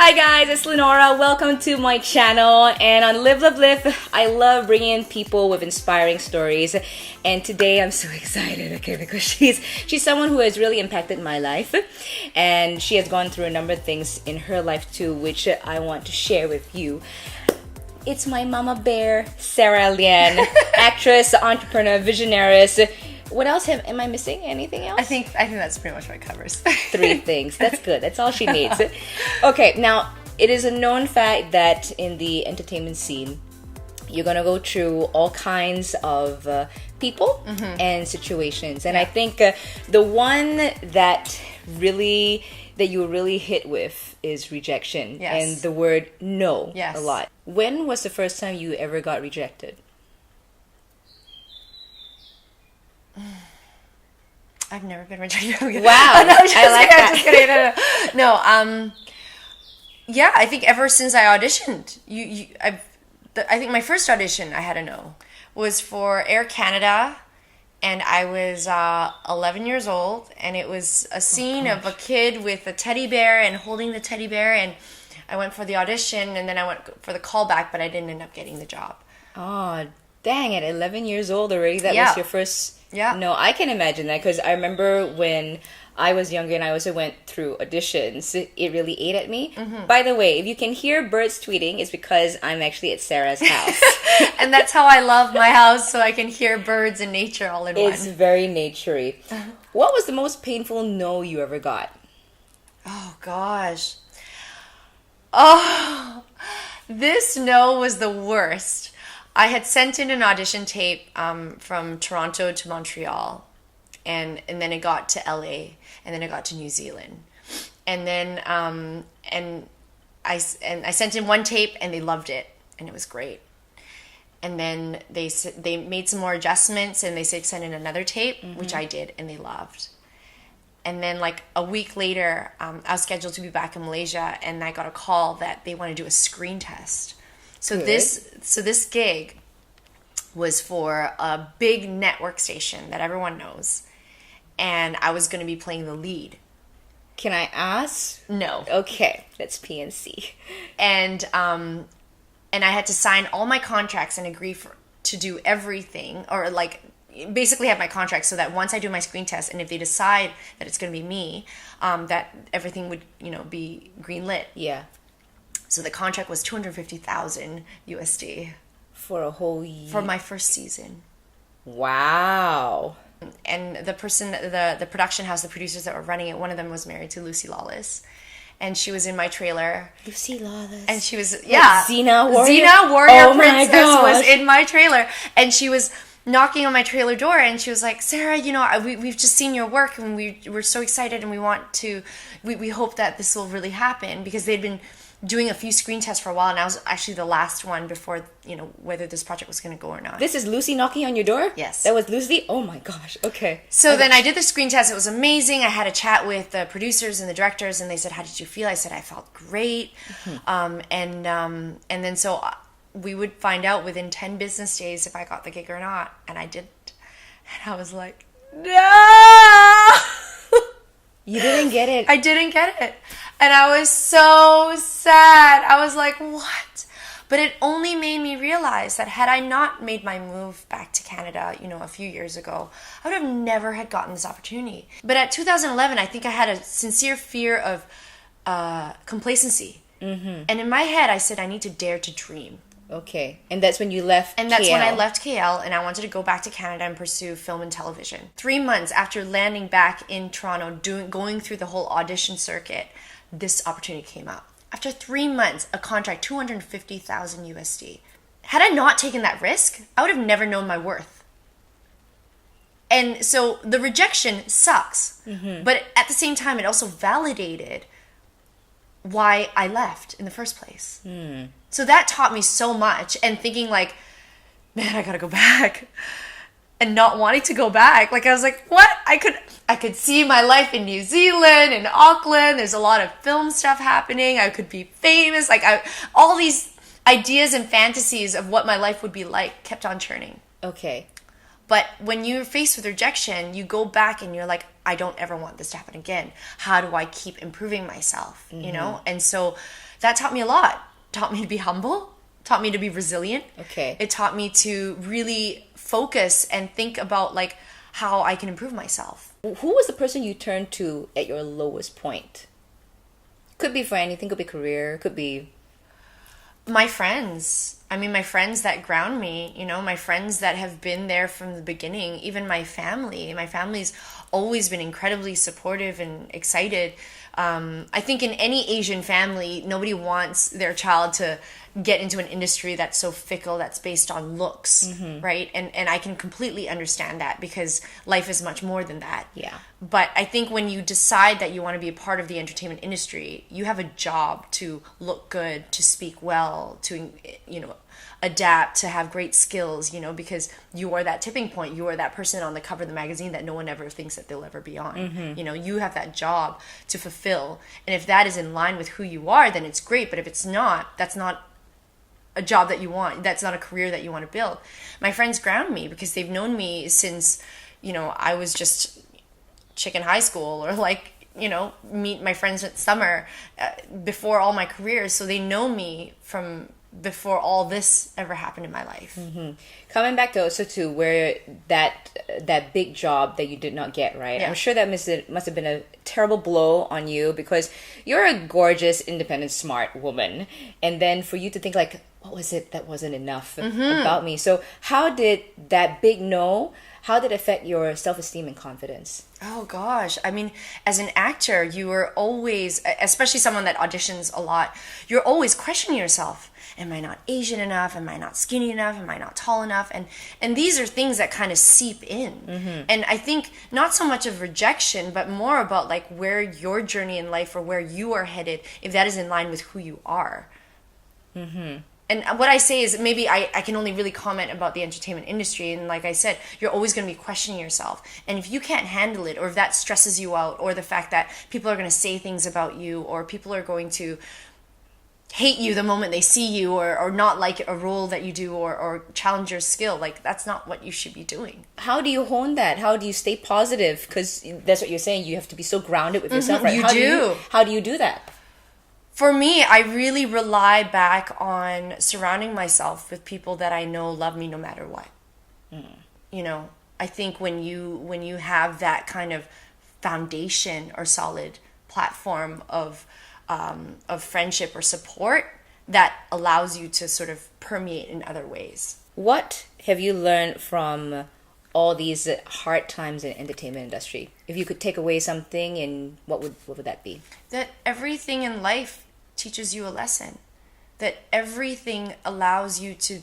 Hi guys, it's Linora. Welcome to my channel. And on Live Love Live, I love bringing in people with inspiring stories. And today I'm so excited, okay, because she's someone who has really impacted my life, and she has gone through a number of things in her life too, which I want to share with you. It's my mama bear, Sarah Lian, actress, entrepreneur, visionarist. What else am I missing? Anything else? I think that's pretty much what it covers. 3 things. That's good. That's all she needs. Okay, now it is a known fact that in the entertainment scene, you're gonna go through all kinds of people and situations, and I think the one that you really hit with is rejection, and the word no a lot. When was the first time you ever got rejected? I've never been rejected. Wow. No, just kidding. No. Yeah, I think ever since I auditioned, I think my first audition I had a no was for Air Canada, and I was 11 years old, and it was a scene of a kid with a teddy bear and holding the teddy bear, and I went for the audition, and then I went for the callback, but I didn't end up getting the job. Oh, dang it, 11 years old already. That was your first... Yeah. No, I can imagine that, because I remember when I was younger and I also went through auditions, it really ate at me. By the way, if you can hear birds tweeting, it's because I'm actually at Sarah's house. And that's how I love my house, so I can hear birds and nature all in one. It's very naturey. What was the most painful no you ever got? Oh, gosh. Oh, this no was the worst. I had sent in an audition tape from Toronto to Montreal, and then it got to LA, and then it got to New Zealand, and then and I sent in one tape, and they loved it, and it was great. And then they made some more adjustments, and they said send in another tape, which I did, and they loved. And then like a week later, I was scheduled to be back in Malaysia, and I got a call that they want to do a screen test. So this gig was for a big network station that everyone knows, and I was going to be playing the lead. Can I ask? No. Okay, that's PNC. And I had to sign all my contracts and agree to do everything, or like basically have my contract so that once I do my screen test, and if they decide that it's going to be me, that everything would be greenlit. Yeah. So the contract was 250,000 USD. For a whole year? For my first season. Wow. And the person, the production house, the producers that were running it, one of them was married to Lawless. And she was in my trailer. Lawless. And she was, Xena Warrior? Xena Warrior Oh Princess my was in my trailer. And she was knocking on my trailer door, and she was like, Sarah, we've just seen your work, and we're so excited, and we hope that this will really happen, because they'd been doing a few screen tests for a while, and I was actually the last one before, whether this project was going to go or not. This is Lucy knocking on your door? Yes. That was Lucy? Oh my gosh, okay. So then I did the screen test. It was amazing. I had a chat with the producers and the directors, and they said, how did you feel? I said, I felt great. And then so we would find out within 10 business days if I got the gig or not, and I didn't. And I was like, no! You didn't get it. I didn't get it. And I was so sad. I was like, what? But it only made me realize that had I not made my move back to Canada, a few years ago, I would have never had gotten this opportunity. But at 2011, I think I had a sincere fear of complacency. And in my head, I said, I need to dare to dream. Okay. And that's when you left And that's when I left KL, and I wanted to go back to Canada and pursue film and television. 3 months after landing back in Toronto, going through the whole audition circuit, this opportunity came up. After 3 months, a contract, 250,000 USD. Had I not taken that risk, I would have never known my worth. And so the rejection sucks. But at the same time, it also validated why I left in the first place. So that taught me so much, and thinking like, man, I gotta go back. And not wanting to go back. Like, I was like, what? I could see my life in New Zealand, in Auckland. There's a lot of film stuff happening. I could be famous. Like, all these ideas and fantasies of what my life would be like kept on churning. Okay. But when you're faced with rejection, you go back and you're like, I don't ever want this to happen again. How do I keep improving myself? You know? And so that taught me a lot. Taught me to be humble, taught me to be resilient. Okay. It taught me to really focus and think about like how I can improve myself. Who was the person you turned to at your lowest point? Could be for anything, could be career, could be... My friends. I mean, my friends that ground me, my friends that have been there from the beginning, even my family. My family's always been incredibly supportive and excited. I think in any Asian family, nobody wants their child to get into an industry that's so fickle, that's based on looks, right? And I can completely understand that because life is much more than that. Yeah. But I think when you decide that you want to be a part of the entertainment industry, you have a job to look good, to speak well, to, adapt, to have great skills, because you are that tipping point. You are that person on the cover of the magazine that no one ever thinks that they'll ever be on. You have that job to fulfill. And if that is in line with who you are, then it's great. But if it's not, that's not a job that you want. That's not a career that you want to build. My friends ground me because they've known me since, I was just chicken high school, or meet my friends at summer before all my careers. So they know me from before all this ever happened in my life. Coming back to also to where that big job that you did not get, right? Yeah. I'm sure that must have been a terrible blow on you because you're a gorgeous, independent, smart woman. And then for you to think like, what was it that wasn't enough about me? So how did that big no, how did it affect your self-esteem and confidence? Oh gosh. I mean, as an actor, you are always, especially someone that auditions a lot, you're always questioning yourself. Am I not Asian enough? Am I not skinny enough? Am I not tall enough? And these are things that kind of seep in. And I think not so much of rejection, but more about like where your journey in life or where you are headed, if that is in line with who you are. And what I say is maybe I can only really comment about the entertainment industry. And like I said, you're always going to be questioning yourself. And if you can't handle it, or if that stresses you out, or the fact that people are going to say things about you, or people are going to hate you the moment they see you, or not like a role that you do, or challenge your skill, like that's not what you should be doing. How do you hone that? How do you stay positive? Because that's what you're saying. You have to be so grounded with yourself, right? How do you do that? For me, I really rely back on surrounding myself with people that I know love me no matter what. I think when you have that kind of foundation or solid platform of friendship or support, that allows you to sort of permeate in other ways. What have you learned from all these hard times in the entertainment industry? If you could take away something, and what would that be? That everything in life teaches you a lesson. That everything allows you to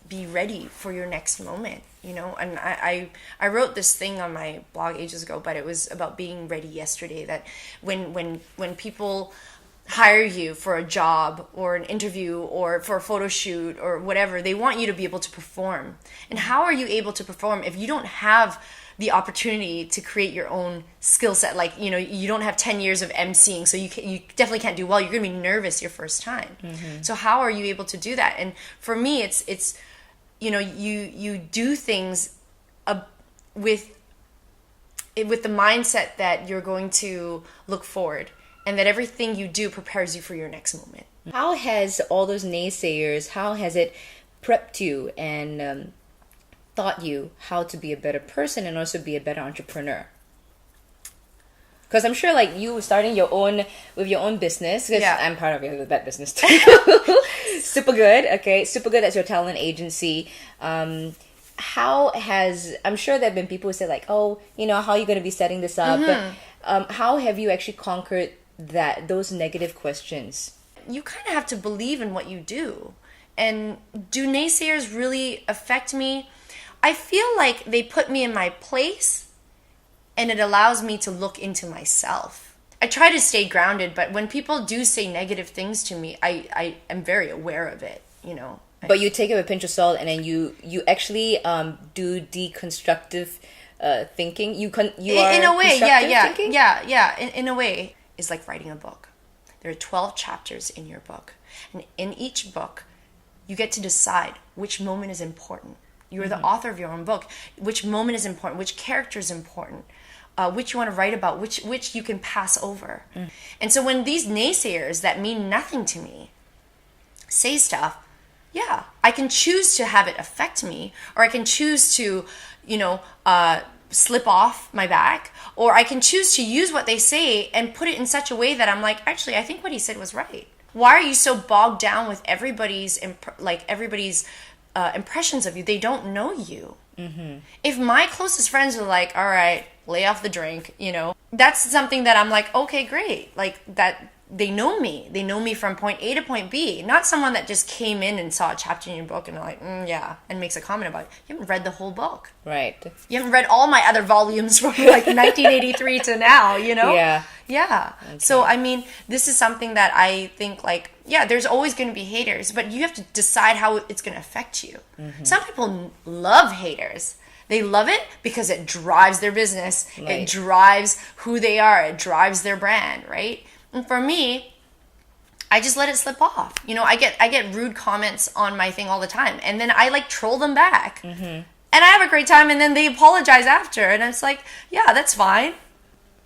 be ready for your next moment, And I wrote this thing on my blog ages ago, but it was about being ready yesterday. That when people hire you for a job or an interview or for a photo shoot or whatever, they want you to be able to perform. And how are you able to perform if you don't have the opportunity to create your own skill set? Like, you don't have 10 years of emceeing, so you definitely can't do well. You're going to be nervous your first time. So how are you able to do that? And for me, it's you do things with the mindset that you're going to look forward, and that everything you do prepares you for your next moment. How has all those naysayers, how has it prepped you and taught you how to be a better person and also be a better entrepreneur? Because I'm sure like you starting your own business, because I'm part of that business too. Super Good, okay. Super Good, that's your talent agency. I'm sure there have been people who say like, oh, how are you going to be setting this up? But how have you actually conquered those negative questions? You kind of have to believe in what you do. And do naysayers really affect me? I feel like they put me in my place, and it allows me to look into myself. I try to stay grounded, but when people do say negative things to me, I am very aware of it, But you take it with a pinch of salt, and then you actually do deconstructive thinking. You are in a way, thinking? In a way, it's like writing a book. There are 12 chapters in your book, and in each book, you get to decide which moment is important. You're the author of your own book. Which moment is important? Which character is important? which you want to write about, which you can pass over. And so when these naysayers that mean nothing to me say stuff, yeah, I can choose to have it affect me, or I can choose to, slip off my back, or I can choose to use what they say and put it in such a way that I'm like, actually, I think what he said was right. Why are you so bogged down with everybody's impressions of you? They don't know you. If my closest friends are like, all right, lay off the drink, that's something that I'm like, okay, great. Like that, they know me. They know me from point A to point B. Not someone that just came in and saw a chapter in your book and are like, yeah, and makes a comment about it. You haven't read the whole book. Right. You haven't read all my other volumes from like 1983 to now, Yeah. Yeah. Okay. So, I mean, this is something that I think like, yeah, there's always going to be haters, but you have to decide how it's going to affect you. Some people love haters. They love it because it drives their business. Right. It drives who they are. It drives their brand, right? And for me, I just let it slip off. I get rude comments on my thing all the time, and then I like troll them back. And I have a great time, and then they apologize after, and it's like, yeah, that's fine.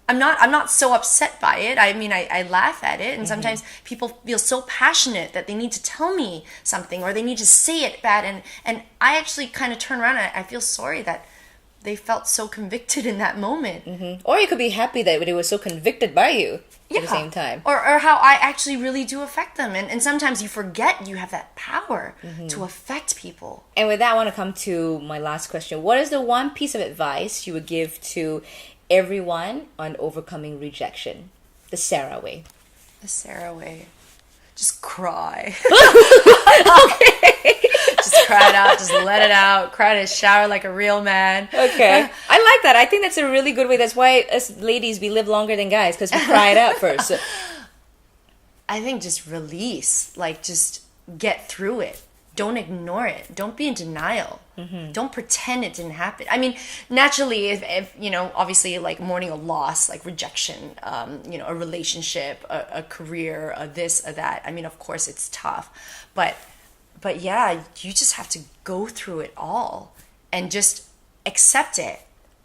I'm not so upset by it. I mean, I laugh at it, and sometimes people feel so passionate that they need to tell me something, or they need to say it bad, and I actually kind of turn around and I feel sorry that they felt so convicted in that moment. Or you could be happy that they were so convicted by you at the same time. Or how I actually really do affect them. And sometimes you forget you have that power to affect people. And with that, I want to come to my last question. What is the one piece of advice you would give to everyone on overcoming rejection? The Sarah way. The Sarah way. Just cry. Okay. Just cry it out. Just let it out. Cry in a shower like a real man. Okay. I like that. I think that's a really good way. That's why us ladies, we live longer than guys, because we cry it out first. I think just release. Like, just get through it. Don't ignore it. Don't be in denial. Don't pretend it didn't happen. I mean, naturally, if obviously, like mourning a loss, like rejection, a relationship, a career, a this, a that. I mean, of course, it's tough, but yeah, you just have to go through it all and just accept it.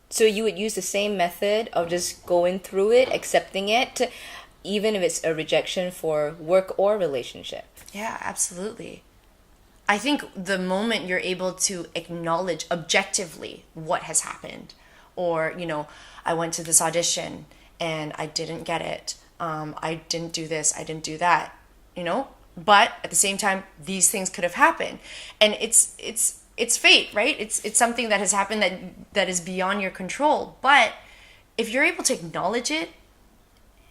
So you would use the same method of just going through it, accepting it, even if it's a rejection for work or relationship. Yeah, absolutely. I think the moment you're able to acknowledge objectively what has happened, or, I went to this audition and I didn't get it. I didn't do this. I didn't do that, but at the same time, these things could have happened, and it's fate, right? It's something that has happened that is beyond your control. But if you're able to acknowledge it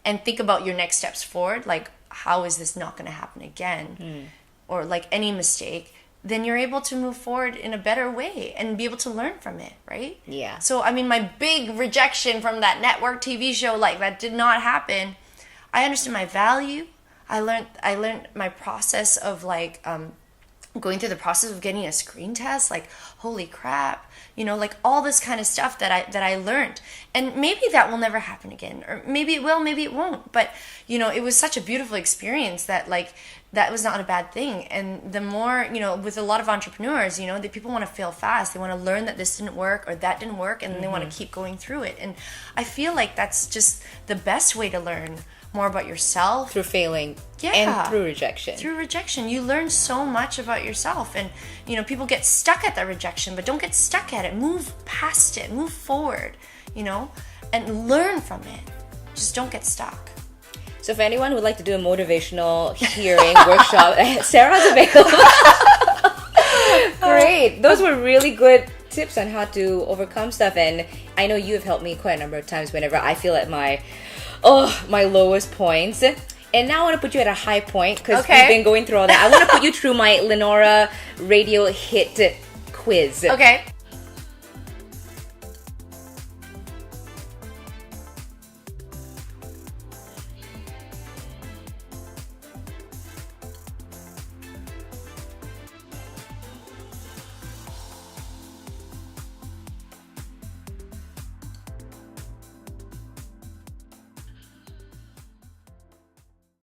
and think about your next steps forward, like, how is this not going to happen again? Or like any mistake, then you're able to move forward in a better way and be able to learn from it, right? Yeah. So, I mean, my big rejection from that network TV show, like, that did not happen. I understood my value. I learned my process of, like, going through the process of getting a screen test, like, holy crap, like all this kind of stuff that I learned. And maybe that will never happen again, or maybe it will, maybe it won't. But, it was such a beautiful experience that, like, that was not a bad thing. And the more, with a lot of entrepreneurs, that people want to fail fast. They want to learn that this didn't work or that didn't work, and then they want to keep going through it. And I feel like that's just the best way to learn more about yourself. Through failing. Yeah. And through rejection. Through rejection. You learn so much about yourself. And, people get stuck at that rejection, but don't get stuck at it. Move past it. Move forward, and learn from it. Just don't get stuck. So for anyone who would like to do a motivational hearing workshop, Sarah's available. Great. Those were really good tips on how to overcome stuff. And I know you have helped me quite a number of times whenever I feel at my lowest points. And now I want to put you at a high point because we've been going through all that. I want to put you through my Linora radio hit quiz. Okay.